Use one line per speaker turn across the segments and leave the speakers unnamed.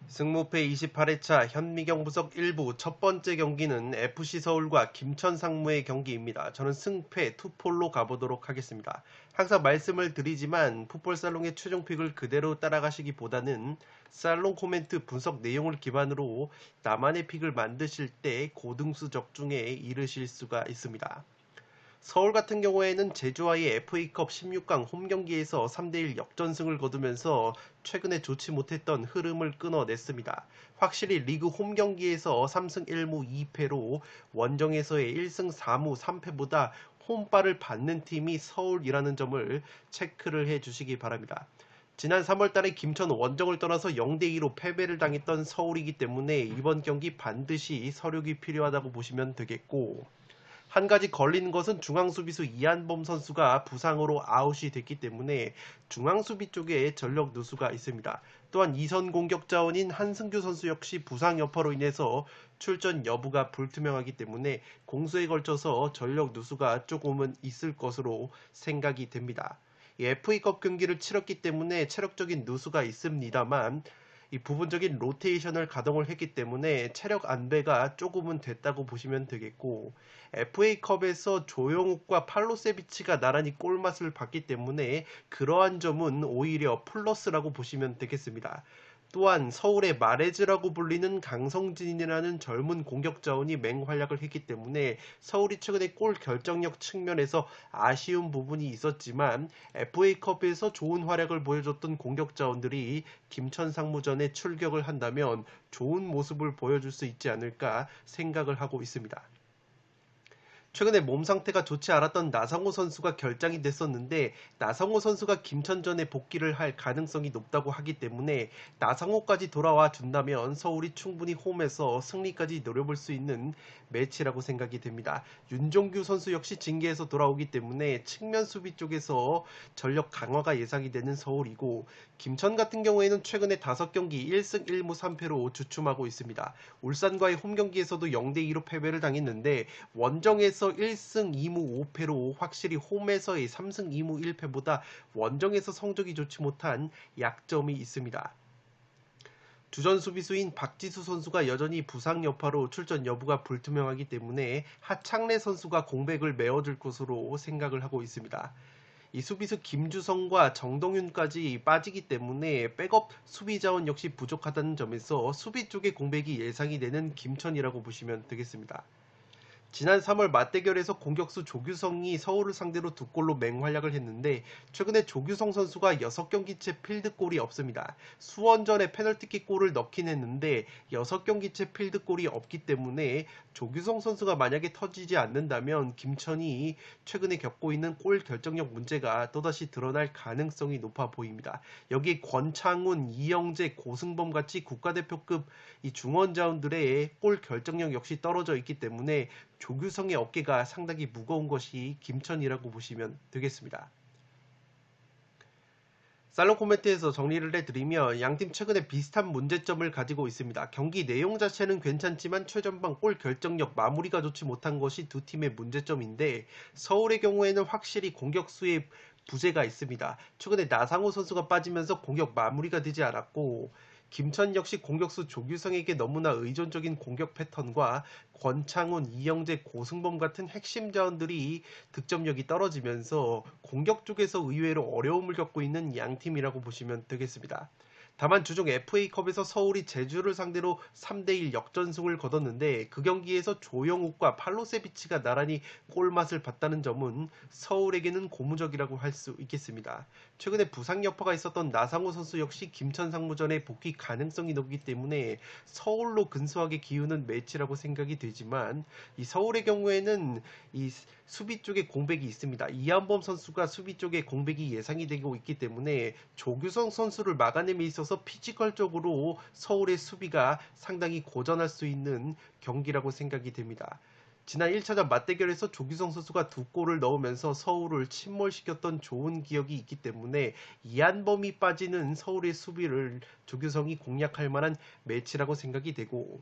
승무패 28회차 현미경 부석 1부 첫 번째 경기는 FC서울과 김천상무의 경기입니다. 저는 승패 투폴로 가보도록 하겠습니다. 항상 말씀을 드리지만 풋볼살롱의 최종픽을 그대로 따라가시기보다는 살롱 코멘트 분석 내용을 기반으로 나만의 픽을 만드실 때 고등수 적중에 이르실 수가 있습니다. 서울 같은 경우에는 제주와의 FA컵 16강 홈경기에서 3대1 역전승을 거두면서 최근에 좋지 못했던 흐름을 끊어냈습니다. 확실히 리그 홈경기에서 3승 1무 2패로 원정에서의 1승 4무 3패보다 홈발을 받는 팀이 서울이라는 점을 체크를 해주시기 바랍니다. 지난 3월달에 김천 원정을 떠나서 0대2로 패배를 당했던 서울이기 때문에 이번 경기 반드시 서륙이 필요하다고 보시면 되겠고, 한 가지 걸리는 것은 중앙수비수 이한범 선수가 부상으로 아웃이 됐기 때문에 중앙수비 쪽에 전력 누수가 있습니다. 또한 2선 공격 자원인 한승규 선수 역시 부상 여파로 인해서 출전 여부가 불투명하기 때문에 공수에 걸쳐서 전력 누수가 조금은 있을 것으로 생각이 됩니다. FA컵 경기를 치렀기 때문에 체력적인 누수가 있습니다만 이 부분적인 로테이션을 가동을 했기 때문에 체력 안배가 조금은 됐다고 보시면 되겠고, FA컵에서 조영욱과 팔로세비치가 나란히 골맛을 봤기 때문에 그러한 점은 오히려 플러스라고 보시면 되겠습니다. 또한 서울의 마레즈라고 불리는 강성진이라는 젊은 공격 자원이 맹활약을 했기 때문에 서울이 최근에 골 결정력 측면에서 아쉬운 부분이 있었지만 FA컵에서 좋은 활약을 보여줬던 공격 자원들이 김천 상무전에 출격을 한다면 좋은 모습을 보여줄 수 있지 않을까 생각을 하고 있습니다. 최근에 몸 상태가 좋지 않았던 나성호 선수가 결장이 됐었는데 나성호 선수가 김천전에 복귀를 할 가능성이 높다고 하기 때문에 나성호까지 돌아와 준다면 서울이 충분히 홈에서 승리까지 노려볼 수 있는 매치라고 생각이 됩니다. 윤종규 선수 역시 징계에서 돌아오기 때문에 측면 수비 쪽에서 전력 강화가 예상이 되는 서울이고, 김천 같은 경우에는 최근에 5경기 1승 1무 3패로 주춤하고 있습니다. 울산과의 홈경기에서도 0대2로 패배를 당했는데 원정에서 1승 2무 5패로 확실히 홈에서의 3승 2무 1패보다 원정에서 성적이 좋지 못한 약점이 있습니다. 주전 수비수인 박지수 선수가 여전히 부상 여파로 출전 여부가 불투명하기 때문에 하창래 선수가 공백을 메워줄 것으로 생각을 하고 있습니다. 이 수비수 김주성과 정동윤까지 빠지기 때문에 백업 수비 자원 역시 부족하다는 점에서 수비 쪽의 공백이 예상이 되는 김천이라고 보시면 되겠습니다. 지난 3월 맞대결에서 공격수 조규성이 서울을 상대로 2골로 맹활약을 했는데 최근에 조규성 선수가 6경기째 필드골이 없습니다. 수원전에 페널티킥 골을 넣긴 했는데 6경기째 필드골이 없기 때문에 조규성 선수가 만약에 터지지 않는다면 김천이 최근에 겪고 있는 골 결정력 문제가 또다시 드러날 가능성이 높아 보입니다. 여기에 권창훈, 이영재, 고승범 같이 국가대표급 이 중원 자원들의 골 결정력 역시 떨어져 있기 때문에 조규성의 어깨가 상당히 무거운 것이 김천이라고 보시면 되겠습니다. 살롱 코멘트에서 정리를 해드리면 양팀 최근에 비슷한 문제점을 가지고 있습니다. 경기 내용 자체는 괜찮지만 최전방 골 결정력 마무리가 좋지 못한 것이 두 팀의 문제점인데, 서울의 경우에는 확실히 공격수의 부재가 있습니다. 최근에 나상호 선수가 빠지면서 공격 마무리가 되지 않았고, 김천 역시 공격수 조규성에게 너무나 의존적인 공격 패턴과 권창훈, 이영재, 고승범 같은 핵심 자원들이 득점력이 떨어지면서 공격 쪽에서 의외로 어려움을 겪고 있는 양팀이라고 보시면 되겠습니다. 다만 주중 FA컵에서 서울이 제주를 상대로 3대1 역전승을 거뒀는데 그 경기에서 조영욱과 팔로세비치가 나란히 골맛을 봤다는 점은 서울에게는 고무적이라고 할 수 있겠습니다. 최근에 부상 여파가 있었던 나상호 선수 역시 김천 상무전에 복귀 가능성이 높기 때문에 서울로 근소하게 기우는 매치라고 생각이 되지만, 이 서울의 경우에는 이 수비 쪽에 공백이 있습니다. 이한범 선수가 수비 쪽에 공백이 예상이 되고 있기 때문에 조규성 선수를 막아냄에 있어서 피지컬적으로 서울의 수비가 상당히 고전할 수 있는 경기라고 생각이 됩니다. 지난 1차전 맞대결에서 조규성 선수가 2골을 넣으면서 서울을 침몰시켰던 좋은 기억이 있기 때문에 이한범이 빠지는 서울의 수비를 조규성이 공략할 만한 매치라고 생각이 되고,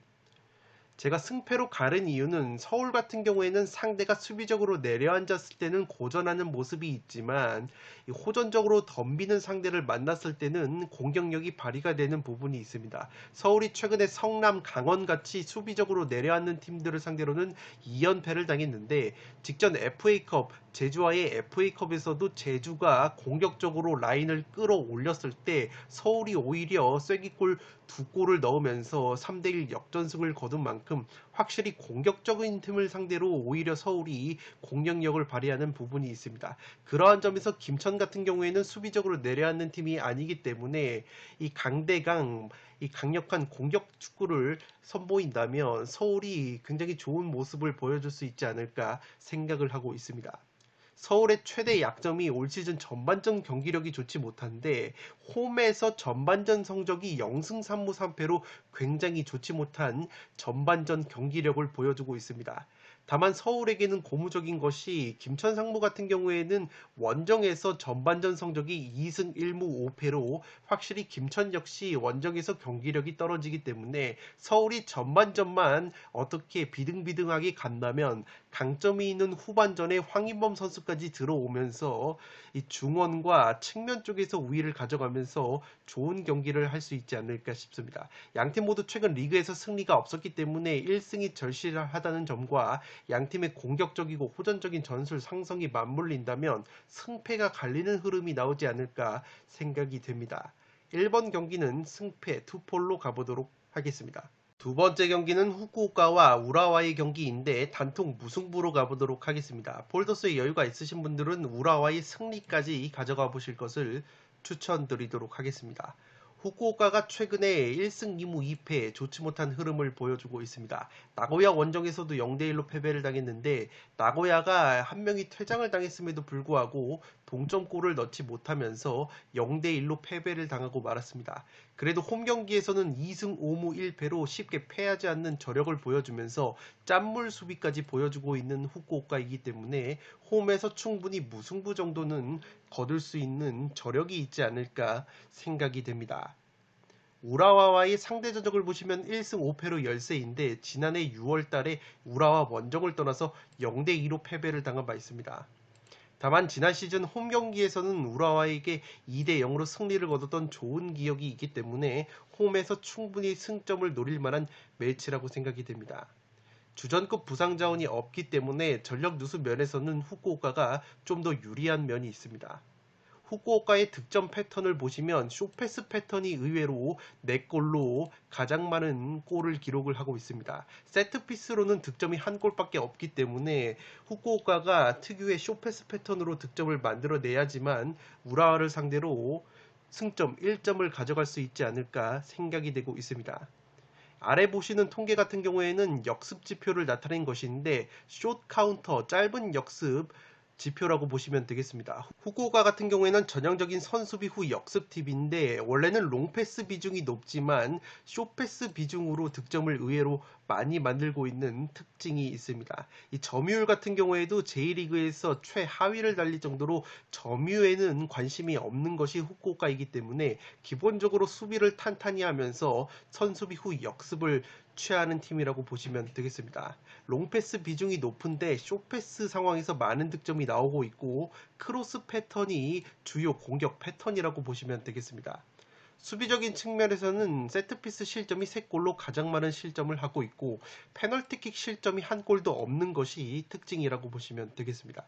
제가 승패로 가른 이유는 서울 같은 경우에는 상대가 수비적으로 내려앉았을 때는 고전하는 모습이 있지만 호전적으로 덤비는 상대를 만났을 때는 공격력이 발휘가 되는 부분이 있습니다. 서울이 최근에 성남, 강원같이 수비적으로 내려앉는 팀들을 상대로는 2연패를 당했는데, 직전 FA컵, 제주와의 FA컵에서도 제주가 공격적으로 라인을 끌어올렸을 때 서울이 오히려 쐐기골 2골을 넣으면서 3대1 역전승을 거둔 만큼 확실히 공격적인 팀을 상대로 오히려 서울이 공격력을 발휘하는 부분이 있습니다. 그러한 점에서 김천 같은 경우에는 수비적으로 내려앉는 팀이 아니기 때문에 이 강대강, 이 강력한 공격 축구를 선보인다면 서울이 굉장히 좋은 모습을 보여줄 수 있지 않을까 생각을 하고 있습니다. 서울의 최대 약점이 올 시즌 전반전 경기력이 좋지 못한데, 홈에서 전반전 성적이 0승 3무 3패로 굉장히 좋지 못한 전반전 경기력을 보여주고 있습니다. 다만 서울에게는 고무적인 것이 김천 상무 같은 경우에는 원정에서 전반전 성적이 2승 1무 5패로 확실히 김천 역시 원정에서 경기력이 떨어지기 때문에 서울이 전반전만 어떻게 비등비등하게 간다면 강점이 있는 후반전에 황인범 선수까지 들어오면서 이 중원과 측면 쪽에서 우위를 가져가면서 좋은 경기를 할 수 있지 않을까 싶습니다. 양팀 모두 최근 리그에서 승리가 없었기 때문에 1승이 절실하다는 점과 양팀의 공격적이고 호전적인 전술 상성이 맞물린다면 승패가 갈리는 흐름이 나오지 않을까 생각이 됩니다. 1번 경기는 승패 투폴로 가보도록 하겠습니다. 두 번째 경기는 후쿠오카와 우라와이 경기인데 단통 무승부로 가보도록 하겠습니다. 폴더스에 여유가 있으신 분들은 우라와이 승리까지 가져가 보실 것을 추천드리도록 하겠습니다. 후쿠오카가 최근에 1승 2무 2패 좋지 못한 흐름을 보여주고 있습니다. 나고야 원정에서도 0대1로 패배를 당했는데, 나고야가 한 명이 퇴장을 당했음에도 불구하고 동점골을 넣지 못하면서 0대1로 패배를 당하고 말았습니다. 그래도 홈 경기에서는 2승 5무 1패로 쉽게 패하지 않는 저력을 보여주면서 짠물 수비까지 보여주고 있는 후쿠오카이기 때문에 홈에서 충분히 무승부 정도는 거둘 수 있는 저력이 있지 않을까 생각이 됩니다. 우라와와의 상대 전적을 보시면 1승 5패로 열세인데, 지난해 6월 달에 우라와 원정을 떠나서 0대2로 패배를 당한 바 있습니다. 다만 지난 시즌 홈 경기에서는 우라와에게 2대0으로 승리를 거뒀던 좋은 기억이 있기 때문에 홈에서 충분히 승점을 노릴 만한 매치라고 생각이 됩니다. 주전급 부상 자원이 없기 때문에 전력 누수 면에서는 후쿠오카가 좀 더 유리한 면이 있습니다. 후쿠오카의 득점 패턴을 보시면 쇼패스 패턴이 의외로 4골로 가장 많은 골을 기록을 하고 있습니다. 세트피스로는 득점이 한 골밖에 없기 때문에 후쿠오카가 특유의 쇼패스 패턴으로 득점을 만들어내야지만 우라와를 상대로 승점 1점을 가져갈 수 있지 않을까 생각이 되고 있습니다. 아래 보시는 통계 같은 경우에는 역습 지표를 나타낸 것인데, 숏 카운터, 짧은 역습 지표라고 보시면 되겠습니다. 후쿠오카 같은 경우에는 전형적인 선수비 후 역습 팁인데, 원래는 롱패스 비중이 높지만 숏패스 비중으로 득점을 의외로 많이 만들고 있는 특징이 있습니다. 이 점유율 같은 경우에도 J리그에서 최하위를 달릴 정도로 점유에는 관심이 없는 것이 후쿠오카이기 때문에 기본적으로 수비를 탄탄히 하면서 선수비 후 역습을 취하는 팀이라고 보시면 되겠습니다. 롱패스 비중이 높은데 숏패스 상황에서 많은 득점이 나오고 있고, 크로스 패턴이 주요 공격 패턴이라고 보시면 되겠습니다. 수비적인 측면에서는 세트피스 실점이 3골로 가장 많은 실점을 하고 있고, 페널티킥 실점이 한 골도 없는 것이 특징이라고 보시면 되겠습니다.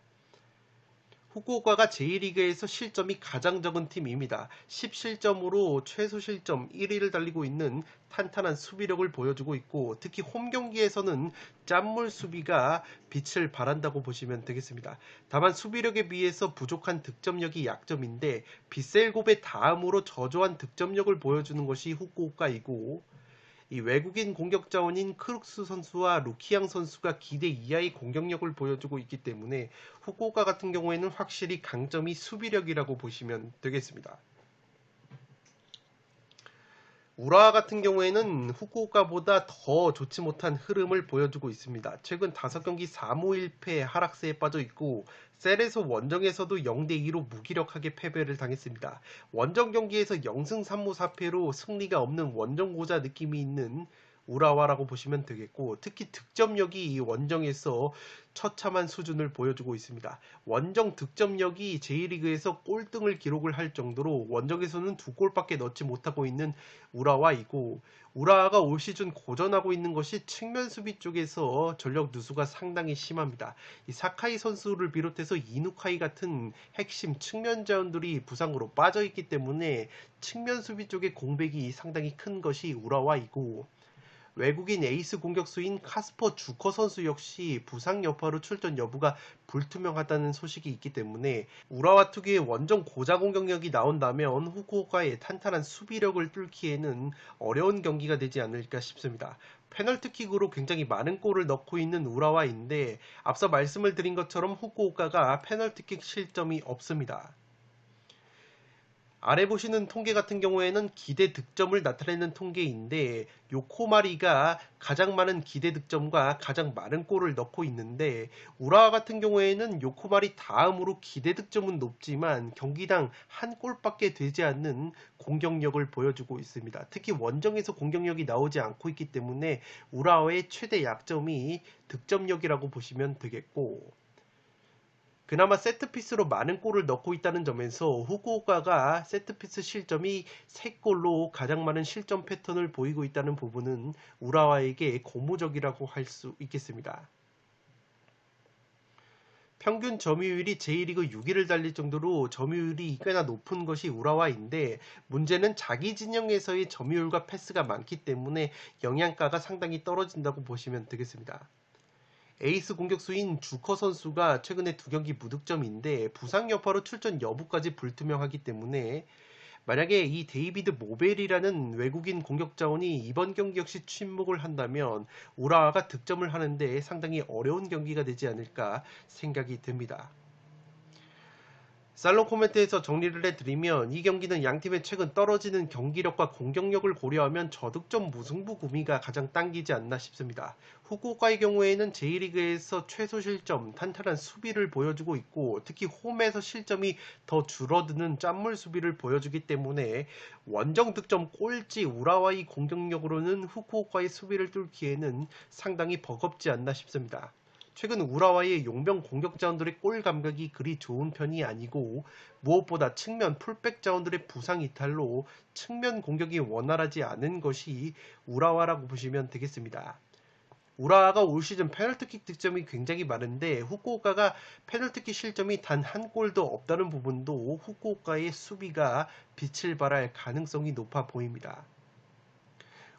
후쿠오카가 J리그에서 실점이 가장 적은 팀입니다. 10실점으로 최소 실점 1위를 달리고 있는 탄탄한 수비력을 보여주고 있고, 특히 홈 경기에서는 짠물 수비가 빛을 발한다고 보시면 되겠습니다. 다만 수비력에 비해서 부족한 득점력이 약점인데, 비셀곱의 다음으로 저조한 득점력을 보여주는 것이 후쿠오카이고, 이 외국인 공격 자원인 크룩스 선수와 루키양 선수가 기대 이하의 공격력을 보여주고 있기 때문에 후쿠오카 같은 경우에는 확실히 강점이 수비력이라고 보시면 되겠습니다. 우라와 같은 경우에는 후쿠오카보다 더 좋지 못한 흐름을 보여주고 있습니다. 최근 5경기 3무 1패 하락세에 빠져 있고 셀에서 원정에서도 0대2로 무기력하게 패배를 당했습니다. 원정 경기에서 0승 3무 4패로 승리가 없는 원정고자 느낌이 있는 우라와라고 보시면 되겠고, 특히 득점력이 원정에서 처참한 수준을 보여주고 있습니다. 원정 득점력이 J리그에서 꼴등을 기록을 할 정도로 원정에서는 2골밖에 넣지 못하고 있는 우라와이고, 우라와가 올 시즌 고전하고 있는 것이 측면 수비 쪽에서 전력 누수가 상당히 심합니다. 이 사카이 선수를 비롯해서 이누카이 같은 핵심 측면 자원들이 부상으로 빠져 있기 때문에 측면 수비 쪽의 공백이 상당히 큰 것이 우라와이고, 외국인 에이스 공격수인 카스퍼 주커 선수 역시 부상 여파로 출전 여부가 불투명하다는 소식이 있기 때문에 우라와 특유의 원정 고자 공격력이 나온다면 후쿠오카의 탄탄한 수비력을 뚫기에는 어려운 경기가 되지 않을까 싶습니다. 페널티킥으로 굉장히 많은 골을 넣고 있는 우라와인데, 앞서 말씀을 드린 것처럼 후쿠오카가 페널티킥 실점이 없습니다. 아래 보시는 통계 같은 경우에는 기대 득점을 나타내는 통계인데, 요코마리가 가장 많은 기대 득점과 가장 많은 골을 넣고 있는데, 우라와 같은 경우에는 요코마리 다음으로 기대 득점은 높지만 경기당 한 골밖에 되지 않는 공격력을 보여주고 있습니다. 특히 원정에서 공격력이 나오지 않고 있기 때문에 우라와의 최대 약점이 득점력이라고 보시면 되겠고, 그나마 세트피스로 많은 골을 넣고 있다는 점에서 후쿠오카가 세트피스 실점이 3골로 가장 많은 실점 패턴을 보이고 있다는 부분은 우라와에게 고무적이라고 할 수 있겠습니다. 평균 점유율이 J리그 6위를 달릴 정도로 점유율이 꽤나 높은 것이 우라와인데, 문제는 자기 진영에서의 점유율과 패스가 많기 때문에 영양가가 상당히 떨어진다고 보시면 되겠습니다. 에이스 공격수인 주커 선수가 최근에 2경기 무득점인데 부상 여파로 출전 여부까지 불투명하기 때문에, 만약에 이 데이비드 모벨이라는 외국인 공격 자원이 이번 경기 역시 침묵을 한다면 우라와가 득점을 하는데 상당히 어려운 경기가 되지 않을까 생각이 됩니다. 살롱 코멘트에서 정리를 해드리면, 이 경기는 양팀의 최근 떨어지는 경기력과 공격력을 고려하면 저득점 무승부 구미가 가장 당기지 않나 싶습니다. 후쿠오카의 경우에는 J리그에서 최소 실점, 탄탄한 수비를 보여주고 있고, 특히 홈에서 실점이 더 줄어드는 짠물 수비를 보여주기 때문에 원정 득점 꼴찌 우라와의 공격력으로는 후쿠오카의 수비를 뚫기에는 상당히 버겁지 않나 싶습니다. 최근 우라와의 용병 공격 자원들의 골 감각이 그리 좋은 편이 아니고, 무엇보다 측면 풀백 자원들의 부상 이탈로 측면 공격이 원활하지 않은 것이 우라와라고 보시면 되겠습니다. 우라와가 올 시즌 페널티킥 득점이 굉장히 많은데 후쿠오카가 페널티킥 실점이 단 한 골도 없다는 부분도 후쿠오카의 수비가 빛을 발할 가능성이 높아 보입니다.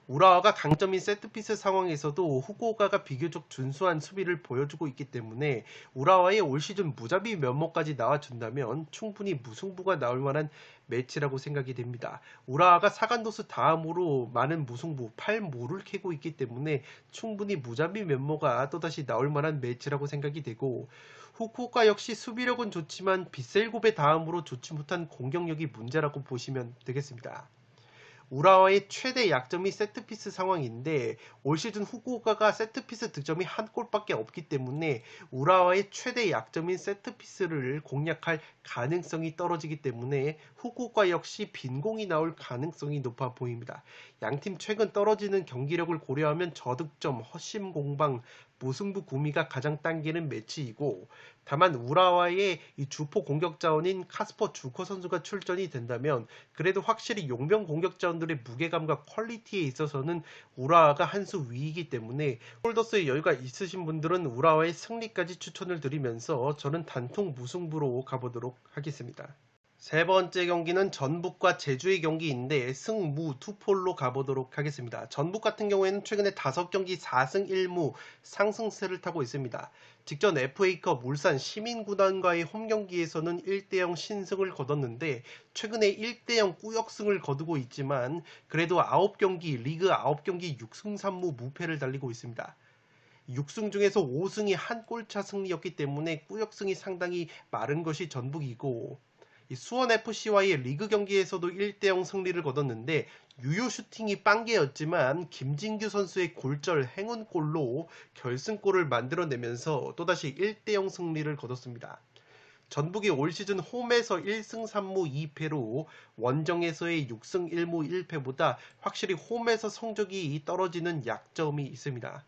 우라와가 강점인 세트피스 상황에서도 후쿠오카가 비교적 준수한 수비를 보여주고 있기 때문에 우라와의 올 시즌 무자비 면모까지 나와준다면 충분히 무승부가 나올 만한 매치라고 생각이 됩니다. 우라와가 사간도스 다음으로 많은 무승부 8무를 캐고 있기 때문에 충분히 무자비 면모가 또다시 나올 만한 매치라고 생각이 되고, 후쿠오카 역시 수비력은 좋지만 빗셀곱의 다음으로 좋지 못한 공격력이 문제라고 보시면 되겠습니다. 우라와의 최대 약점이 세트피스 상황인데, 올 시즌 후쿠오카가 세트피스 득점이 한 골밖에 없기 때문에 우라와의 최대 약점인 세트피스를 공략할 가능성이 떨어지기 때문에 후쿠오카 역시 빈공이 나올 가능성이 높아 보입니다. 양팀 최근 떨어지는 경기력을 고려하면 저득점, 허심 공방, 무승부 구미가 가장 당기는 매치이고, 다만 우라와의 이 주포 공격 자원인 카스퍼 주커 선수가 출전이 된다면 그래도 확실히 용병 공격 자원들의 무게감과 퀄리티에 있어서는 우라와가 한 수 위이기 때문에 홀더스의 여유가 있으신 분들은 우라와의 승리까지 추천을 드리면서 저는 단통 무승부로 가보도록 하겠습니다. 세 번째 경기는 전북과 제주의 경기인데 승무 투폴로 가보도록 하겠습니다. 전북 같은 경우에는 최근에 5경기 4승 1무 상승세를 타고 있습니다. 직전 FA컵 울산 시민구단과의 홈경기에서는 1대0 신승을 거뒀는데 최근에 1대0 꾸역승을 거두고 있지만 그래도 9경기 리그 9경기 6승 3무 무패를 달리고 있습니다. 6승 중에서 5승이 한 골차 승리였기 때문에 꾸역승이 상당히 마른 것이 전북이고, 이 수원FC와의 리그 경기에서도 1대0 승리를 거뒀는데 유효 슈팅이 빵개였지만 김진규 선수의 골절 행운골로 결승골을 만들어내면서 또다시 1대0 승리를 거뒀습니다. 전북이 올 시즌 홈에서 1승 3무 2패로 원정에서의 6승 1무 1패보다 확실히 홈에서 성적이 떨어지는 약점이 있습니다.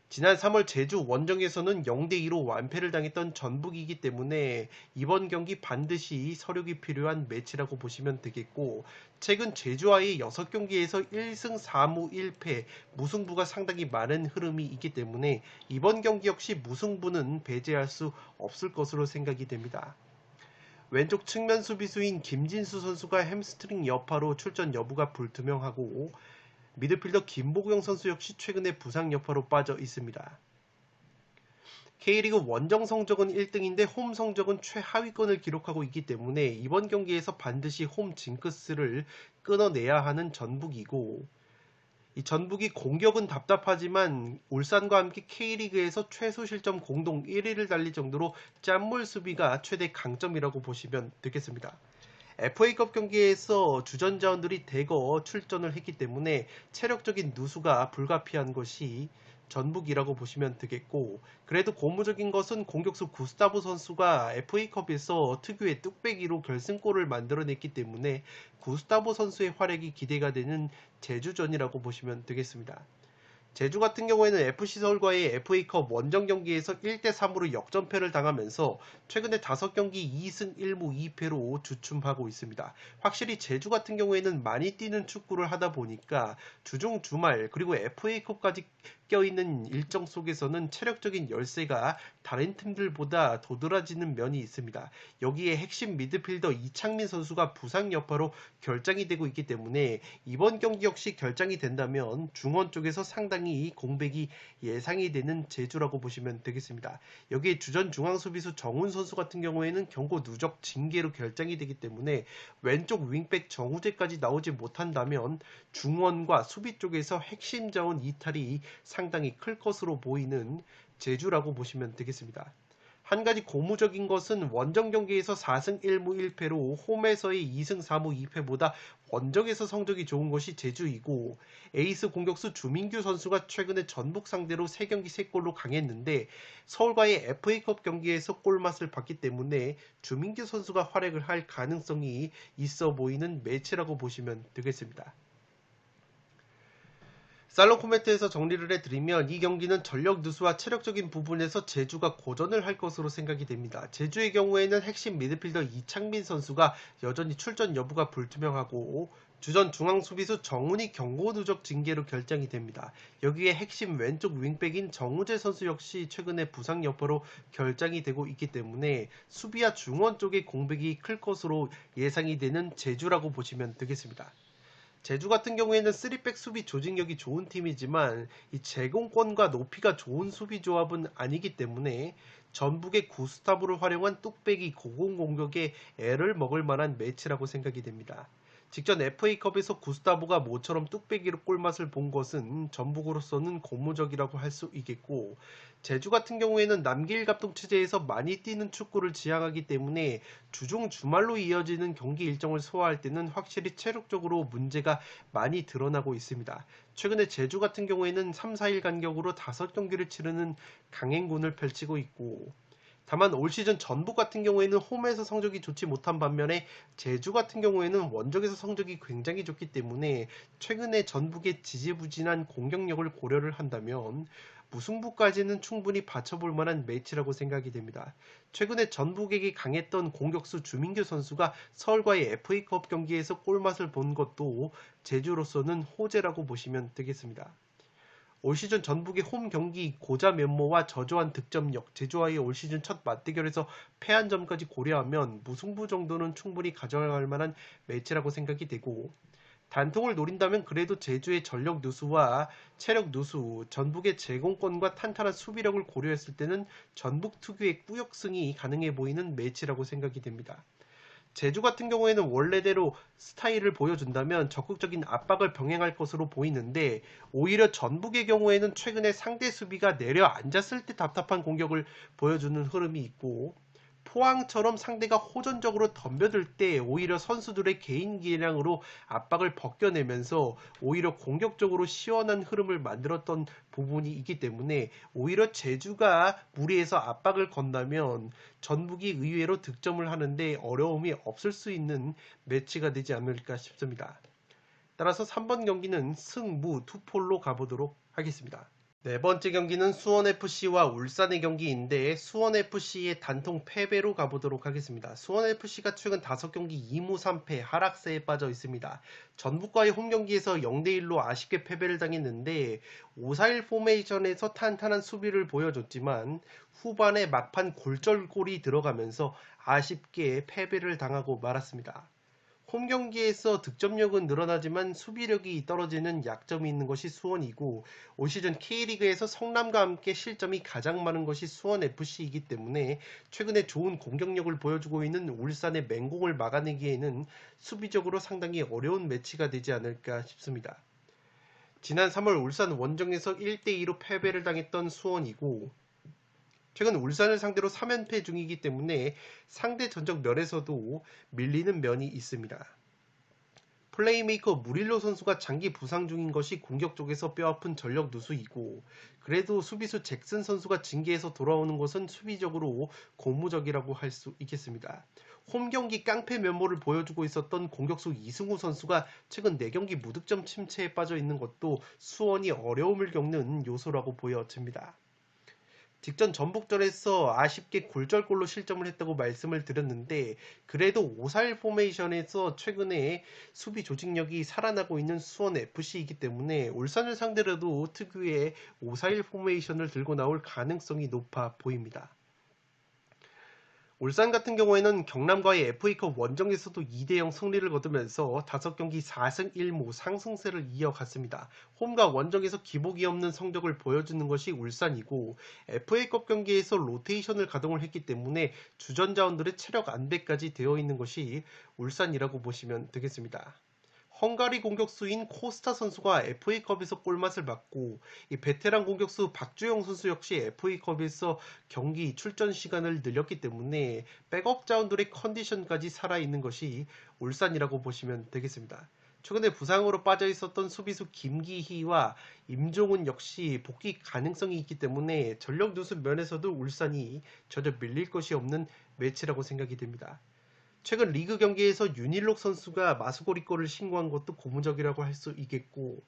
지난 3월 제주 원정에서는 0대2로 완패를 당했던 전북이기 때문에 이번 경기 반드시 서력이 필요한 매치라고 보시면 되겠고, 최근 제주와의 6경기에서 1승 4무 1패 무승부가 상당히 많은 흐름이 있기 때문에 이번 경기 역시 무승부는 배제할 수 없을 것으로 생각이 됩니다. 왼쪽 측면 수비수인 김진수 선수가 햄스트링 여파로 출전 여부가 불투명하고, 미드필더 김보경 선수 역시 최근에 부상 여파로 빠져 있습니다. K리그 원정 성적은 1등인데 홈 성적은 최하위권을 기록하고 있기 때문에 이번 경기에서 반드시 홈 징크스를 끊어내야 하는 전북이고, 이 전북이 공격은 답답하지만 울산과 함께 K리그에서 최소 실점 공동 1위를 달릴 정도로 짠물 수비가 최대 강점이라고 보시면 되겠습니다. FA컵 경기에서 주전자원들이 대거 출전을 했기 때문에 체력적인 누수가 불가피한 것이 전북이라고 보시면 되겠고, 그래도 고무적인 것은 공격수 구스타보 선수가 FA컵에서 특유의 뚝배기로 결승골을 만들어냈기 때문에 구스타보 선수의 활약이 기대가 되는 제주전이라고 보시면 되겠습니다. 제주 같은 경우에는 FC서울과의 FA컵 원정 경기에서 1대3으로 역전패를 당하면서 최근에 5경기 2승 1무 2패로 주춤하고 있습니다. 확실히 제주 같은 경우에는 많이 뛰는 축구를 하다 보니까 주중 주말 그리고 FA컵까지 껴있는 일정 속에서는 체력적인 열세가 다른 팀들보다 도드라지는 면이 있습니다. 여기에 핵심 미드필더 이창민 선수가 부상 여파로 결장이 되고 있기 때문에 이번 경기 역시 결장이 된다면 중원 쪽에서 상당히 공백이 예상이 되는 제주라고 보시면 되겠습니다. 여기에 주전 중앙 수비수 정훈 선수 같은 경우에는 경고 누적 징계로 결장이 되기 때문에 왼쪽 윙백 정우재까지 나오지 못한다면 중원과 수비 쪽에서 핵심 자원 이탈이 상당히 클 것으로 보이는 제주라고 보시면 되겠습니다. 한 가지 고무적인 것은 원정 경기에서 4승 1무 1패로 홈에서의 2승 4무 2패보다 원정에서 성적이 좋은 것이 제주이고, 에이스 공격수 주민규 선수가 최근에 전북 상대로 3경기 3골로 강했는데 서울과의 FA컵 경기에서 골맛을 봤기 때문에 주민규 선수가 활약을 할 가능성이 있어 보이는 매치라고 보시면 되겠습니다. 살롱 코멘트에서 정리를 해드리면 이 경기는 전력 누수와 체력적인 부분에서 제주가 고전을 할 것으로 생각이 됩니다. 제주의 경우에는 핵심 미드필더 이창민 선수가 여전히 출전 여부가 불투명하고 주전 중앙 수비수 정훈이 경고 누적 징계로 결정이 됩니다. 여기에 핵심 왼쪽 윙백인 정우재 선수 역시 최근에 부상 여파로 결장이 되고 있기 때문에 수비와 중원 쪽의 공백이 클 것으로 예상이 되는 제주라고 보시면 되겠습니다. 제주 같은 경우에는 3백 수비 조직력이 좋은 팀이지만 이 제공권과 높이가 좋은 수비 조합은 아니기 때문에 전북의 구스타브를 활용한 뚝배기 고공 공격에 애를 먹을 만한 매치라고 생각이 됩니다. 직전 FA컵에서 구스타보가 모처럼 뚝배기로 골맛을 본 것은 전북으로서는 고무적이라고 할 수 있겠고, 제주 같은 경우에는 남길 갑동 체제에서 많이 뛰는 축구를 지향하기 때문에 주중 주말로 이어지는 경기 일정을 소화할 때는 확실히 체력적으로 문제가 많이 드러나고 있습니다. 최근에 제주 같은 경우에는 3, 4일 간격으로 5경기를 치르는 강행군을 펼치고 있고, 다만 올 시즌 전북 같은 경우에는 홈에서 성적이 좋지 못한 반면에 제주 같은 경우에는 원정에서 성적이 굉장히 좋기 때문에 최근에 전북의 지지부진한 공격력을 고려를 한다면 무승부까지는 충분히 받쳐볼 만한 매치라고 생각이 됩니다. 최근에 전북에게 강했던 공격수 주민규 선수가 서울과의 FA컵 경기에서 골맛을 본 것도 제주로서는 호재라고 보시면 되겠습니다. 올 시즌 전북의 홈 경기 고자 면모와 저조한 득점력, 제주와의 올 시즌 첫 맞대결에서 패한 점까지 고려하면 무승부 정도는 충분히 가져갈 만한 매치라고 생각이 되고, 단통을 노린다면 그래도 제주의 전력 누수와 체력 누수, 전북의 제공권과 탄탄한 수비력을 고려했을 때는 전북 특유의 꾸역승이 가능해 보이는 매치라고 생각이 됩니다. 제주 같은 경우에는 원래대로 스타일을 보여준다면 적극적인 압박을 병행할 것으로 보이는데, 오히려 전북의 경우에는 최근에 상대 수비가 내려앉았을 때 답답한 공격을 보여주는 흐름이 있고, 포항처럼 상대가 호전적으로 덤벼들 때 오히려 선수들의 개인 기량으로 압박을 벗겨내면서 오히려 공격적으로 시원한 흐름을 만들었던 부분이 있기 때문에 오히려 제주가 무리해서 압박을 건다면 전북이 의외로 득점을 하는데 어려움이 없을 수 있는 매치가 되지 않을까 싶습니다. 따라서 3번 경기는 승무 투폴로 가보도록 하겠습니다. 네 번째 경기는 수원FC와 울산의 경기인데 수원FC의 단통 패배로 가보도록 하겠습니다. 수원FC가 최근 5경기 2무 3패 하락세에 빠져 있습니다. 전북과의 홈경기에서 0대1로 아쉽게 패배를 당했는데 5-4-1 포메이션에서 탄탄한 수비를 보여줬지만 후반에 막판 골절골이 들어가면서 아쉽게 패배를 당하고 말았습니다. 홈경기에서 득점력은 늘어나지만 수비력이 떨어지는 약점이 있는 것이 수원이고 올 시즌 K리그에서 성남과 함께 실점이 가장 많은 것이 수원FC이기 때문에 최근에 좋은 공격력을 보여주고 있는 울산의 맹공을 막아내기에는 수비적으로 상당히 어려운 매치가 되지 않을까 싶습니다. 지난 3월 울산 원정에서 1대2로 패배를 당했던 수원이고 최근 울산을 상대로 3연패 중이기 때문에 상대 전적 면에서도 밀리는 면이 있습니다. 플레이메이커 무릴로 선수가 장기 부상 중인 것이 공격 쪽에서 뼈아픈 전력 누수이고 그래도 수비수 잭슨 선수가 징계에서 돌아오는 것은 수비적으로 고무적이라고 할 수 있겠습니다. 홈경기 깡패 면모를 보여주고 있었던 공격수 이승우 선수가 최근 4경기 무득점 침체에 빠져 있는 것도 수원이 어려움을 겪는 요소라고 보여집니다. 직전 전북전에서 아쉽게 골절골로 실점을 했다고 말씀을 드렸는데 그래도 5-4-1 포메이션에서 최근에 수비 조직력이 살아나고 있는 수원FC이기 때문에 울산을 상대로도 특유의 5-4-1 포메이션을 들고 나올 가능성이 높아 보입니다. 울산 같은 경우에는 경남과의 FA컵 원정에서도 2대0 승리를 거두면서 5경기 4승 1무 상승세를 이어갔습니다. 홈과 원정에서 기복이 없는 성적을 보여주는 것이 울산이고 FA컵 경기에서 로테이션을 가동을 했기 때문에 주전자원들의 체력 안배까지 되어 있는 것이 울산이라고 보시면 되겠습니다. 헝가리 공격수인 코스타 선수가 FA컵에서 골맛을 봤고 이 베테랑 공격수 박주영 선수 역시 FA컵에서 경기 출전 시간을 늘렸기 때문에 백업 자원들의 컨디션까지 살아있는 것이 울산이라고 보시면 되겠습니다. 최근에 부상으로 빠져 있었던 수비수 김기희와 임종훈 역시 복귀 가능성이 있기 때문에 전력 누수 면에서도 울산이 전혀 밀릴 것이 없는 매치라고 생각이 됩니다. 최근 리그 경기에서 윤일록 선수가 마수고리골을 신고한 것도 고무적이라고 할 수 있겠고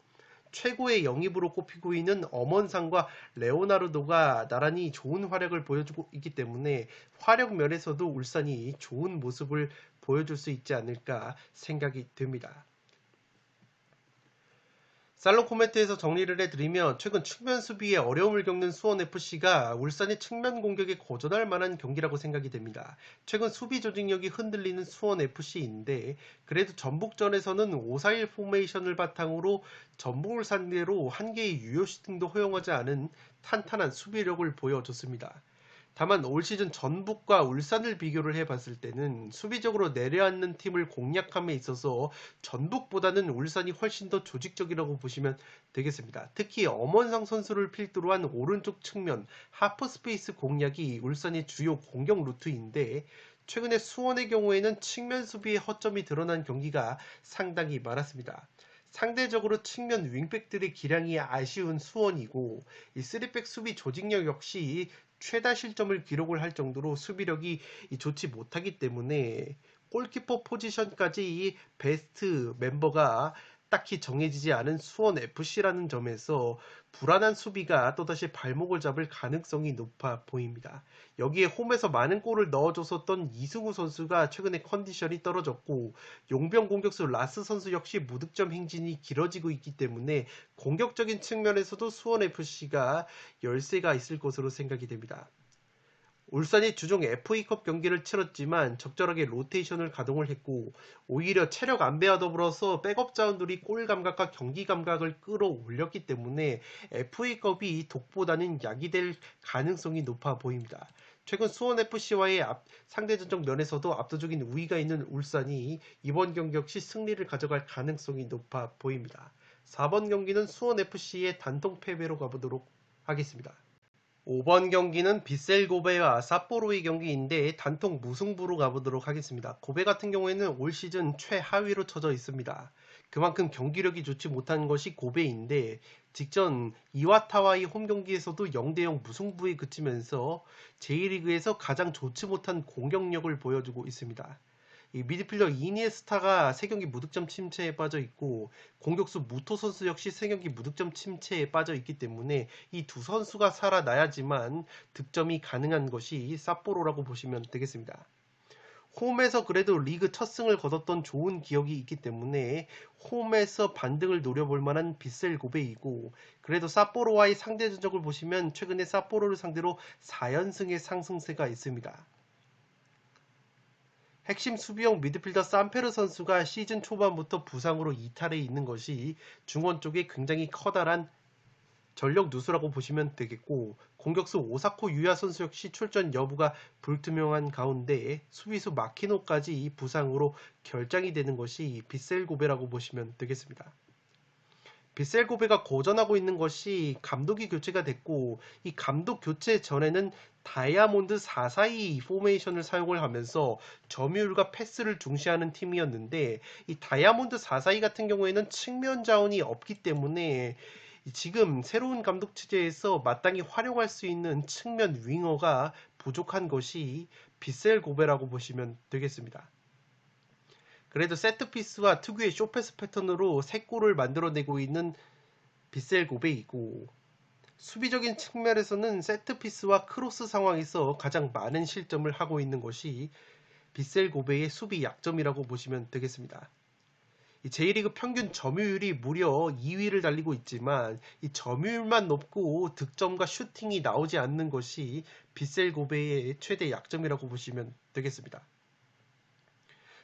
최고의 영입으로 꼽히고 있는 엄원상과 레오나르도가 나란히 좋은 활약을 보여주고 있기 때문에 화력 면에서도 울산이 좋은 모습을 보여줄 수 있지 않을까 생각이 듭니다. 살롱 코멘트에서 정리를 해드리면 최근 측면 수비에 어려움을 겪는 수원FC가 울산의 측면 공격에 고전할 만한 경기라고 생각이 됩니다. 최근 수비 조직력이 흔들리는 수원FC인데 그래도 전북전에서는 5-4-1 포메이션을 바탕으로 전북을 상대로 한 개의 유효 슈팅도 허용하지 않은 탄탄한 수비력을 보여줬습니다. 다만 올 시즌 전북과 울산을 비교를 해봤을 때는 수비적으로 내려앉는 팀을 공략함에 있어서 전북보다는 울산이 훨씬 더 조직적이라고 보시면 되겠습니다. 특히 엄원상 선수를 필두로 한 오른쪽 측면 하프 스페이스 공략이 울산의 주요 공격 루트인데 최근에 수원의 경우에는 측면 수비의 허점이 드러난 경기가 상당히 많았습니다. 상대적으로 측면 윙백들의 기량이 아쉬운 수원이고 이 3백 수비 조직력 역시 최다 실점을 기록을 할 정도로 수비력이 좋지 못하기 때문에 골키퍼 포지션까지 베스트 멤버가 딱히 정해지지 않은 수원FC라는 점에서 불안한 수비가 또다시 발목을 잡을 가능성이 높아 보입니다. 여기에 홈에서 많은 골을 넣어줬었던 이승우 선수가 최근에 컨디션이 떨어졌고 용병 공격수 라스 선수 역시 무득점 행진이 길어지고 있기 때문에 공격적인 측면에서도 수원FC가 열세가 있을 것으로 생각이 됩니다. 울산이 주중 FA컵 경기를 치렀지만 적절하게 로테이션을 가동을 했고 오히려 체력 안배와 더불어서 백업 자원들이 골 감각과 경기 감각을 끌어올렸기 때문에 FA컵이 독보다는 약이 될 가능성이 높아 보입니다. 최근 수원FC와의 상대전적 면에서도 압도적인 우위가 있는 울산이 이번 경기 역시 승리를 가져갈 가능성이 높아 보입니다. 4번 경기는 수원FC의 단통 패배로 가보도록 하겠습니다. 5번 경기는 빗셀 고베와 삿포로의 경기인데 단통 무승부로 가보도록 하겠습니다. 고베 같은 경우에는 올 시즌 최하위로 쳐져 있습니다. 그만큼 경기력이 좋지 못한 것이 고베인데 직전 이와타와의 홈 경기에서도 0대0 무승부에 그치면서 J리그에서 가장 좋지 못한 공격력을 보여주고 있습니다. 이 미드필더 이니에스타가 3경기 무득점 침체에 빠져 있고 공격수 무토 선수 역시 3경기 무득점 침체에 빠져 있기 때문에 이 두 선수가 살아나야지만 득점이 가능한 것이 삿포로라고 보시면 되겠습니다. 홈에서 그래도 리그 첫 승을 거뒀던 좋은 기억이 있기 때문에 홈에서 반등을 노려볼 만한 빗셀 고베이고, 그래도 삿포로와의 상대 전적을 보시면 최근에 삿포로를 상대로 4연승의 상승세가 있습니다. 핵심 수비형 미드필더 산페르 선수가 시즌 초반부터 부상으로 이탈해 있는 것이 중원 쪽에 굉장히 커다란 전력 누수라고 보시면 되겠고, 공격수 오사코 유야 선수 역시 출전 여부가 불투명한 가운데 수비수 마키노까지 부상으로 결장이 되는 것이 빗셀 고베라고 보시면 되겠습니다. 빗셀 고베가 고전하고 있는 것이 감독이 교체가 됐고, 이 감독 교체 전에는 다이아몬드 442 포메이션을 사용을 하면서 점유율과 패스를 중시하는 팀이었는데, 이 다이아몬드 442 같은 경우에는 측면 자원이 없기 때문에 지금 새로운 감독 체제에서 마땅히 활용할 수 있는 측면 윙어가 부족한 것이 빗셀 고베라고 보시면 되겠습니다. 그래도 세트피스와 특유의 쇼패스 패턴으로 3골을 만들어내고 있는 빗셀 고베이고, 수비적인 측면에서는 세트피스와 크로스 상황에서 가장 많은 실점을 하고 있는 것이 빗셀 고베의 수비 약점이라고 보시면 되겠습니다. 이 J리그 평균 점유율이 무려 2위를 달리고 있지만 이 점유율만 높고 득점과 슈팅이 나오지 않는 것이 빗셀 고베의 최대 약점이라고 보시면 되겠습니다.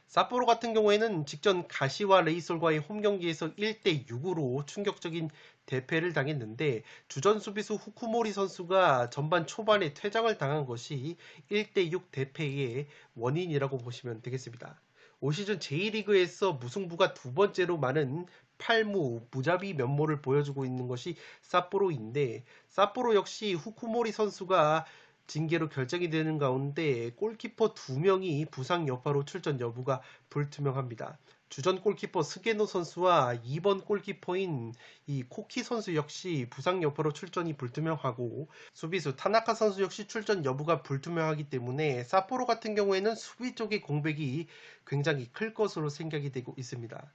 삿포로 같은 경우에는 직전 가시와 레이솔과의 홈경기에서 1대6으로 충격적인 대패를 당했는데, 주전 수비수 후쿠모리 선수가 전반 초반에 퇴장을 당한 것이 1대6 대패의 원인이라고 보시면 되겠습니다. 올 시즌 J리그에서 무승부가 두 번째로 많은 8무 무자비 면모를 보여주고 있는 것이 삿포로인데, 삿포로 역시 후쿠모리 선수가 징계로 결정이 되는 가운데 골키퍼 2명이 부상 여파로 출전 여부가 불투명합니다. 주전 골키퍼 스게노 선수와 2번 골키퍼인 이 코키 선수 역시 부상 여파로 출전이 불투명하고, 수비수 타나카 선수 역시 출전 여부가 불투명하기 때문에 삿포로 같은 경우에는 수비 쪽의 공백이 굉장히 클 것으로 생각이 되고 있습니다.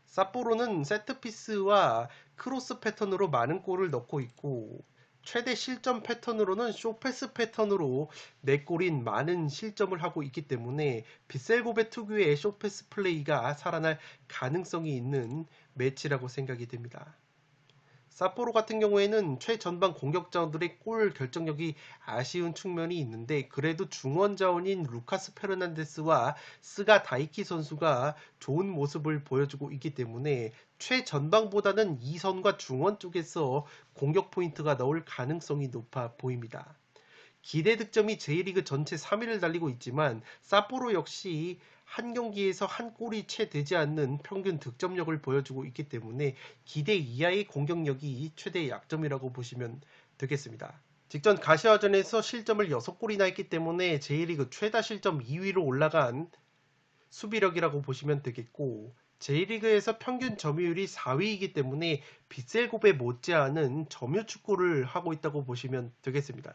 삿포로는 세트피스와 크로스 패턴으로 많은 골을 넣고 있고, 최대 실점 패턴으로는 쇼패스 패턴으로 4골인 많은 실점을 하고 있기 때문에 빗셀 고베 특유의 쇼패스 플레이가 살아날 가능성이 있는 매치라고 생각이 됩니다. 삿포로 같은 경우에는 최전방 공격자들의 골 결정력이 아쉬운 측면이 있는데, 그래도 중원 자원인 루카스 페르난데스와 스가 다이키 선수가 좋은 모습을 보여주고 있기 때문에 최전방보다는 2선과 중원 쪽에서 공격 포인트가 나올 가능성이 높아 보입니다. 기대 득점이 J리그 전체 3위를 달리고 있지만 삿포로 역시 한 경기에서 한 골이 채 되지 않는 평균 득점력을 보여주고 있기 때문에 기대 이하의 공격력이 최대의 약점이라고 보시면 되겠습니다. 직전 가시화전에서 실점을 6골이나 했기 때문에 J리그 최다 실점 2위로 올라간 수비력이라고 보시면 되겠고, J리그에서 평균 점유율이 4위이기 때문에 빗셀 고베 못지않은 점유 축구를 하고 있다고 보시면 되겠습니다.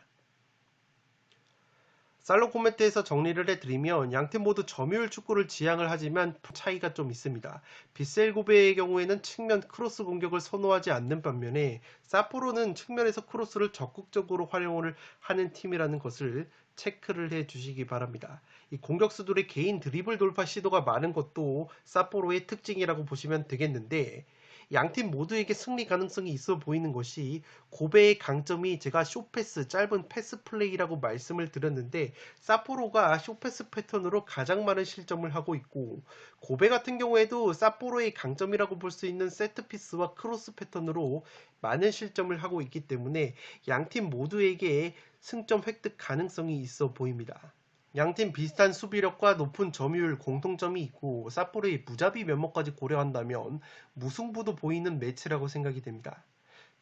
살롱 코멘트에서 정리를 해드리면 양팀 모두 점유율 축구를 지향을 하지만 차이가 좀 있습니다. 빗셀 고베의 경우에는 측면 크로스 공격을 선호하지 않는 반면에 삿포로는 측면에서 크로스를 적극적으로 활용을 하는 팀이라는 것을 체크를 해주시기 바랍니다. 이 공격수들의 개인 드리블 돌파 시도가 많은 것도 삿포로의 특징이라고 보시면 되겠는데, 양팀 모두에게 승리 가능성이 있어 보이는 것이 고베의 강점이 제가 쇼패스, 짧은 패스 플레이라고 말씀을 드렸는데, 삿포로가 쇼패스 패턴으로 가장 많은 실점을 하고 있고, 고베 같은 경우에도 삿포로의 강점이라고 볼 수 있는 세트피스와 크로스 패턴으로 많은 실점을 하고 있기 때문에 양팀 모두에게 승점 획득 가능성이 있어 보입니다. 양팀 비슷한 수비력과 높은 점유율 공통점이 있고 삿포로의 무자비 면모까지 고려한다면 무승부도 보이는 매치라고 생각이 됩니다.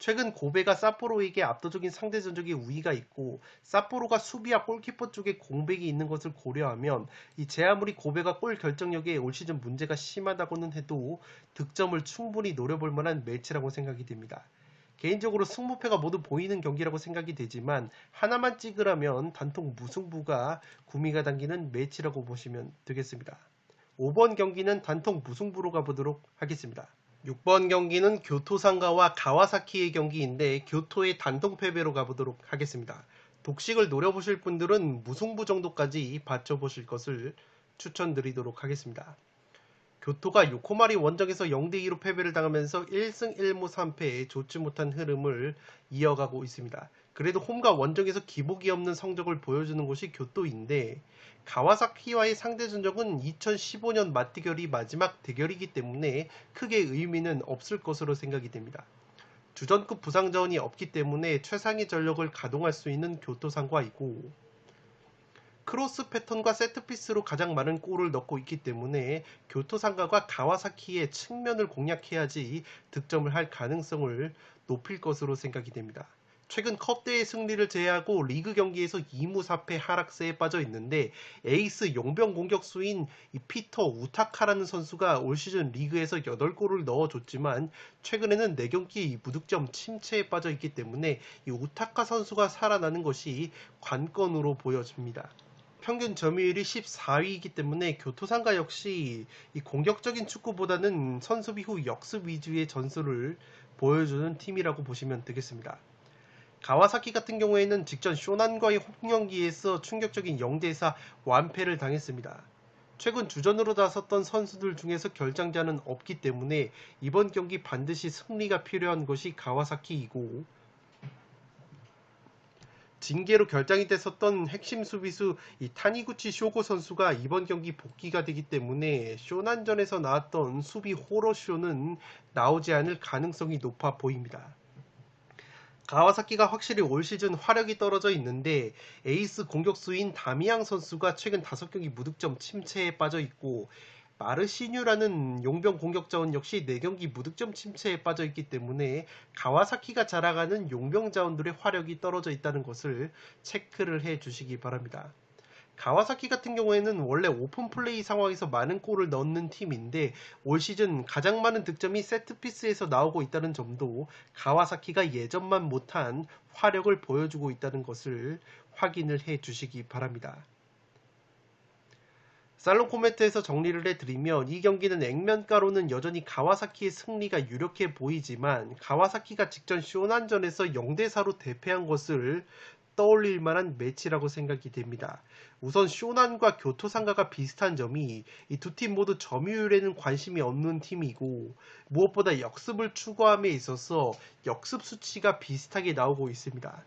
최근 고베가 삿포로에게 압도적인 상대 전적의 우위가 있고 삿포로가 수비와 골키퍼 쪽에 공백이 있는 것을 고려하면 제 아무리 고베가 골 결정력에 올 시즌 문제가 심하다고는 해도 득점을 충분히 노려볼 만한 매치라고 생각이 됩니다. 개인적으로 승부패가 모두 보이는 경기라고 생각이 되지만 하나만 찍으라면 단통 무승부가 구미가 당기는 매치라고 보시면 되겠습니다. 5번 경기는 단통 무승부로 가보도록 하겠습니다. 6번 경기는 교토상가와 가와사키의 경기인데 교토의 단통 패배로 가보도록 하겠습니다. 독식을 노려보실 분들은 무승부 정도까지 받쳐보실 것을 추천드리도록 하겠습니다. 교토가 요코마리 원정에서 0대2로 패배를 당하면서 1승 1무 3패에 좋지 못한 흐름을 이어가고 있습니다. 그래도 홈과 원정에서 기복이 없는 성적을 보여주는 곳이 교토인데 가와사키와의 상대 전적은 2015년 맞대결이 마지막 대결이기 때문에 크게 의미는 없을 것으로 생각이 됩니다. 주전급 부상 자원이 없기 때문에 최상의 전력을 가동할 수 있는 교토상과이고 크로스 패턴과 세트피스로 가장 많은 골을 넣고 있기 때문에 교토상가가 가와사키의 측면을 공략해야지 득점을 할 가능성을 높일 것으로 생각이 됩니다. 최근 컵대회 승리를 제외하고 리그 경기에서 2무 4패 하락세에 빠져 있는데 에이스 용병 공격수인 피터 우타카라는 선수가 올 시즌 리그에서 8골을 넣어줬지만 최근에는 4경기 무득점 침체에 빠져 있기 때문에 우타카 선수가 살아나는 것이 관건으로 보여집니다. 평균 점유율이 14위이기 때문에 교토상가 역시 공격적인 축구보다는 선수비 후 역습 위주의 전술을 보여주는 팀이라고 보시면 되겠습니다. 가와사키 같은 경우에는 직전 쇼난과의 홈경기에서 충격적인 0대4 완패를 당했습니다. 최근 주전으로 나섰던 선수들 중에서 결장자는 없기 때문에 이번 경기 반드시 승리가 필요한 것이 가와사키이고 징계로 결장이 됐었던 핵심 수비수 타니구치 쇼고 선수가 이번 경기 복귀가 되기 때문에 쇼난전에서 나왔던 수비 호러쇼는 나오지 않을 가능성이 높아 보입니다. 가와사키가 확실히 올 시즌 화력이 떨어져 있는데 에이스 공격수인 다미양 선수가 최근 5경기 무득점 침체에 빠져 있고 마르시뉴라는 용병 공격자원 역시 4경기 무득점 침체에 빠져 있기 때문에 가와사키가 자랑하는 용병 자원들의 화력이 떨어져 있다는 것을 체크를 해 주시기 바랍니다. 가와사키 같은 경우에는 원래 오픈 플레이 상황에서 많은 골을 넣는 팀인데 올 시즌 가장 많은 득점이 세트피스에서 나오고 있다는 점도 가와사키가 예전만 못한 화력을 보여주고 있다는 것을 확인을 해 주시기 바랍니다. 살롱 코멘트에서 정리를 해드리면 이 경기는 액면가로는 여전히 가와사키의 승리가 유력해 보이지만 가와사키가 직전 쇼난전에서 0대4로 대패한 것을 떠올릴 만한 매치라고 생각이 됩니다. 우선 쇼난과 교토상가가 비슷한 점이 이 두 팀 모두 점유율에는 관심이 없는 팀이고 무엇보다 역습을 추구함에 있어서 역습 수치가 비슷하게 나오고 있습니다.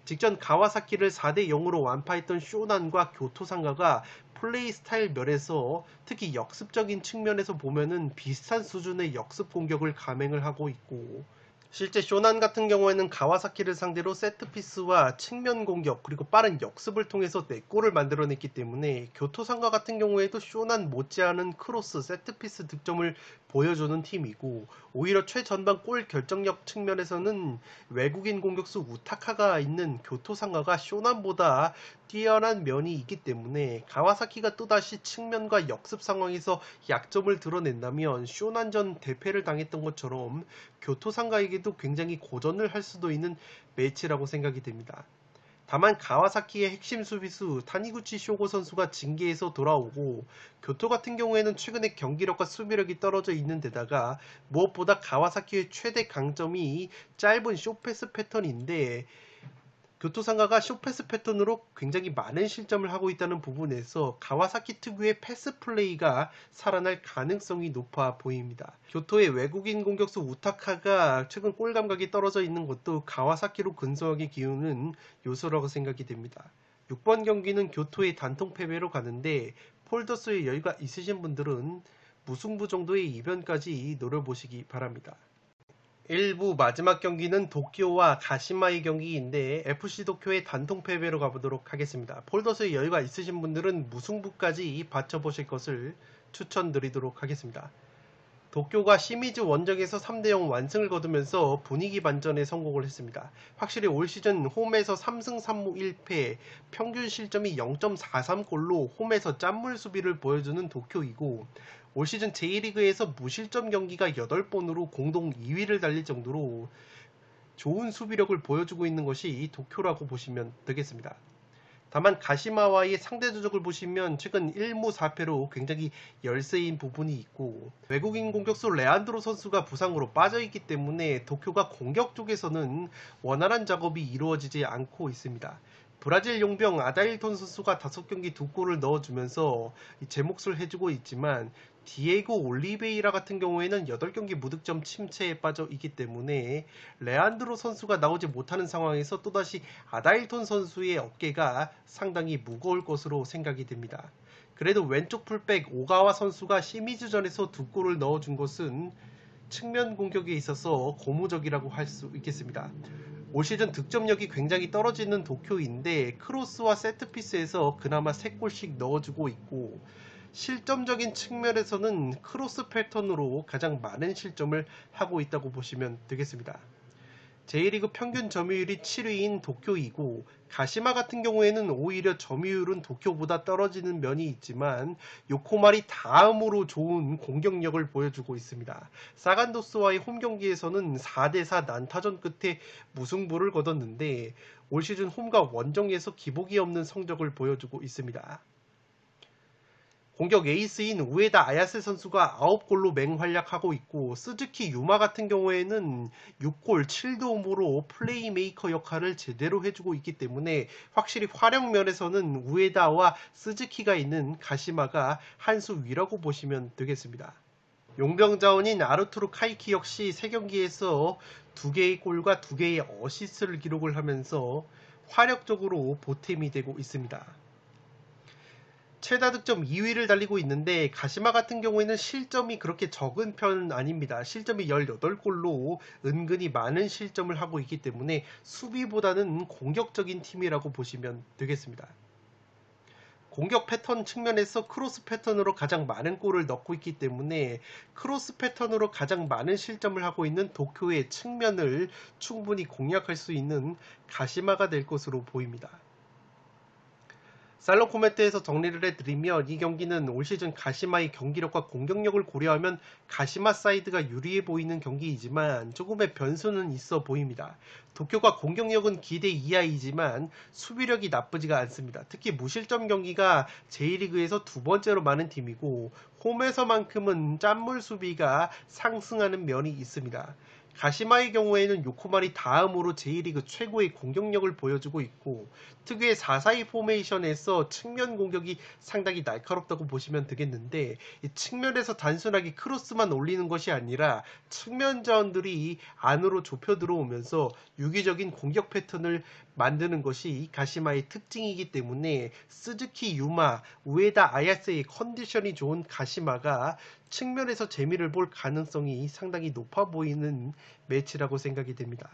직전 가와사키를 4대 0으로 완파했던 쇼난과 교토상가가 플레이 스타일 면에서 특히 역습적인 측면에서 보면은 비슷한 수준의 역습 공격을 감행을 하고 있고 실제 쇼난 같은 경우에는 가와사키를 상대로 세트피스와 측면 공격 그리고 빠른 역습을 통해서 4골을 만들어냈기 때문에 교토상가 같은 경우에도 쇼난 못지않은 크로스 세트피스 득점을 보여주는 팀이고 오히려 최전방 골 결정력 측면에서는 외국인 공격수 우타카가 있는 교토상가가 쇼난보다 뛰어난 면이 있기 때문에 가와사키가 또다시 측면과 역습 상황에서 약점을 드러낸다면 쇼난전 대패를 당했던 것처럼 교토상가에게도 굉장히 고전을 할 수도 있는 매치라고 생각이 됩니다. 다만 가와사키의 핵심 수비수 타니구치 쇼고 선수가 징계에서 돌아오고 교토 같은 경우에는 최근에 경기력과 수비력이 떨어져 있는 데다가 무엇보다 가와사키의 최대 강점이 짧은 쇼패스 패턴인데 교토상가가 쇼패스 패턴으로 굉장히 많은 실점을 하고 있다는 부분에서 가와사키 특유의 패스 플레이가 살아날 가능성이 높아 보입니다. 교토의 외국인 공격수 우타카가 최근 골 감각이 떨어져 있는 것도 가와사키로 근소하게 기우는 요소라고 생각이 됩니다. 6번 경기는 교토의 단통 패배로 가는데 폴더스의 여유가 있으신 분들은 무승부 정도의 이변까지 노려보시기 바랍니다. 1부 마지막 경기는 도쿄와 가시마의 경기인데 FC 도쿄의 단통 패배로 가보도록 하겠습니다. 폴더스의 여유가 있으신 분들은 무승부까지 받쳐보실 것을 추천드리도록 하겠습니다. 도쿄가 시미즈 원정에서 3대0 완승을 거두면서 분위기 반전에 성공을 했습니다. 확실히 올 시즌 홈에서 3승 3무 1패, 평균 실점이 0.43골로 홈에서 짠물 수비를 보여주는 도쿄이고, 올 시즌 J리그에서 무실점 경기가 8번으로 공동 2위를 달릴 정도로 좋은 수비력을 보여주고 있는 것이 이 도쿄라고 보시면 되겠습니다. 다만 가시마와의 상대 조적을 보시면 최근 1무 4패로 굉장히 열세인 부분이 있고, 외국인 공격수 레안드로 선수가 부상으로 빠져있기 때문에 도쿄가 공격 쪽에서는 원활한 작업이 이루어지지 않고 있습니다. 브라질 용병 아다일톤 선수가 5경기 2골을 넣어주면서 제 몫을 해주고 있지만, 디에고 올리베이라 같은 경우에는 8경기 무득점 침체에 빠져 있기 때문에 레안드로 선수가 나오지 못하는 상황에서 또다시 아다일톤 선수의 어깨가 상당히 무거울 것으로 생각이 됩니다. 그래도 왼쪽 풀백 오가와 선수가 시미즈전에서 2골을 넣어준 것은 측면 공격에 있어서 고무적이라고 할 수 있겠습니다. 올 시즌 득점력이 굉장히 떨어지는 도쿄인데 크로스와 세트피스에서 그나마 3골씩 넣어주고 있고, 실점적인 측면에서는 크로스 패턴으로 가장 많은 실점을 하고 있다고 보시면 되겠습니다. J리그 평균 점유율이 7위인 도쿄이고, 가시마 같은 경우에는 오히려 점유율은 도쿄보다 떨어지는 면이 있지만 요코마리 다음으로 좋은 공격력을 보여주고 있습니다. 사간도스와의 홈경기에서는 4대4 난타전 끝에 무승부를 거뒀는데 올 시즌 홈과 원정에서 기복이 없는 성적을 보여주고 있습니다. 공격 에이스인 우에다 아야세 선수가 9골로 맹활약하고 있고, 스즈키 유마 같은 경우에는 6골 7도움으로 플레이메이커 역할을 제대로 해주고 있기 때문에 확실히 활약 면에서는 우에다와 스즈키가 있는 가시마가 한 수 위라고 보시면 되겠습니다. 용병 자원인 아르투르 카이키 역시 3경기에서 2개의 골과 2개의 어시스트를 기록을 하면서 활약적으로 보탬이 되고 있습니다. 최다 득점 2위를 달리고 있는데, 가시마 같은 경우에는 실점이 그렇게 적은 편은 아닙니다. 실점이 18골로 은근히 많은 실점을 하고 있기 때문에 수비보다는 공격적인 팀이라고 보시면 되겠습니다. 공격 패턴 측면에서 크로스 패턴으로 가장 많은 골을 넣고 있기 때문에 크로스 패턴으로 가장 많은 실점을 하고 있는 도쿄의 측면을 충분히 공략할 수 있는 가시마가 될 것으로 보입니다. 살롱 코멘트에서 정리를 해드리면, 이 경기는 올 시즌 가시마의 경기력과 공격력을 고려하면 가시마 사이드가 유리해 보이는 경기이지만 조금의 변수는 있어 보입니다. 도쿄가 공격력은 기대 이하이지만 수비력이 나쁘지가 않습니다. 특히 무실점 경기가 J리그에서 2번째로 많은 팀이고, 홈에서만큼은 짠물 수비가 상승하는 면이 있습니다. 가시마의 경우에는 요코마리 다음으로 J리그 최고의 공격력을 보여주고 있고, 특유의 4-4-2 포메이션에서 측면 공격이 상당히 날카롭다고 보시면 되겠는데, 이 측면에서 단순하게 크로스만 올리는 것이 아니라 측면 자원들이 안으로 좁혀 들어오면서 유기적인 공격 패턴을 만드는 것이 가시마의 특징이기 때문에 스즈키 유마, 우에다 아야세의 컨디션이 좋은 가시마가 측면에서 재미를 볼 가능성이 상당히 높아 보이는 매치라고 생각이 됩니다.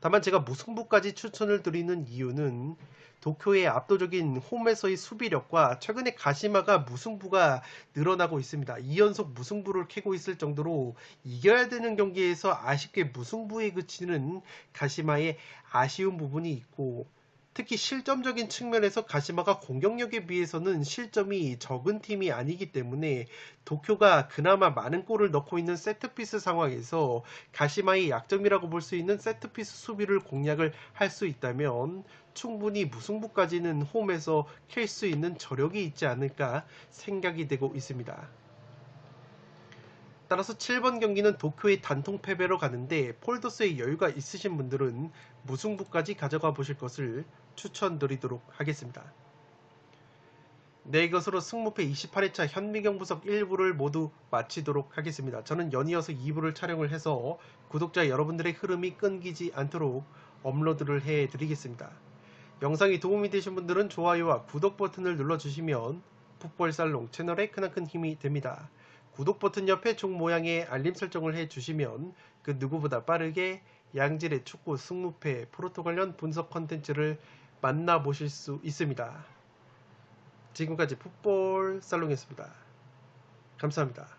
다만 제가 무승부까지 추천을 드리는 이유는 도쿄의 압도적인 홈에서의 수비력과 최근에 가시마가 무승부가 늘어나고 있습니다. 2연속 무승부를 캐고 있을 정도로 이겨야 되는 경기에서 아쉽게 무승부에 그치는 가시마의 아쉬운 부분이 있고, 특히 실점적인 측면에서 가시마가 공격력에 비해서는 실점이 적은 팀이 아니기 때문에 도쿄가 그나마 많은 골을 넣고 있는 세트피스 상황에서 가시마의 약점이라고 볼 수 있는 세트피스 수비를 공략을 할 수 있다면 충분히 무승부까지는 홈에서 캘 수 있는 저력이 있지 않을까 생각이 되고 있습니다. 따라서 7번 경기는 도쿄의 단통 패배로 가는데, 폴더스의 여유가 있으신 분들은 무승부까지 가져가 보실 것을 추천드리도록 하겠습니다. 네, 이것으로 승무패 28회차 현미경 분석 1부를 모두 마치도록 하겠습니다. 저는 연이어서 2부를 촬영을 해서 구독자 여러분들의 흐름이 끊기지 않도록 업로드를 해드리겠습니다. 영상이 도움이 되신 분들은 좋아요와 구독 버튼을 눌러주시면 풋볼살롱 채널에 크나큰 힘이 됩니다. 구독 버튼 옆에 종 모양의 알림 설정을 해주시면 그 누구보다 빠르게 양질의 축구 승무패 프로토 관련 분석 컨텐츠를 만나보실 수 있습니다. 지금까지 풋볼살롱이었습니다. 감사합니다.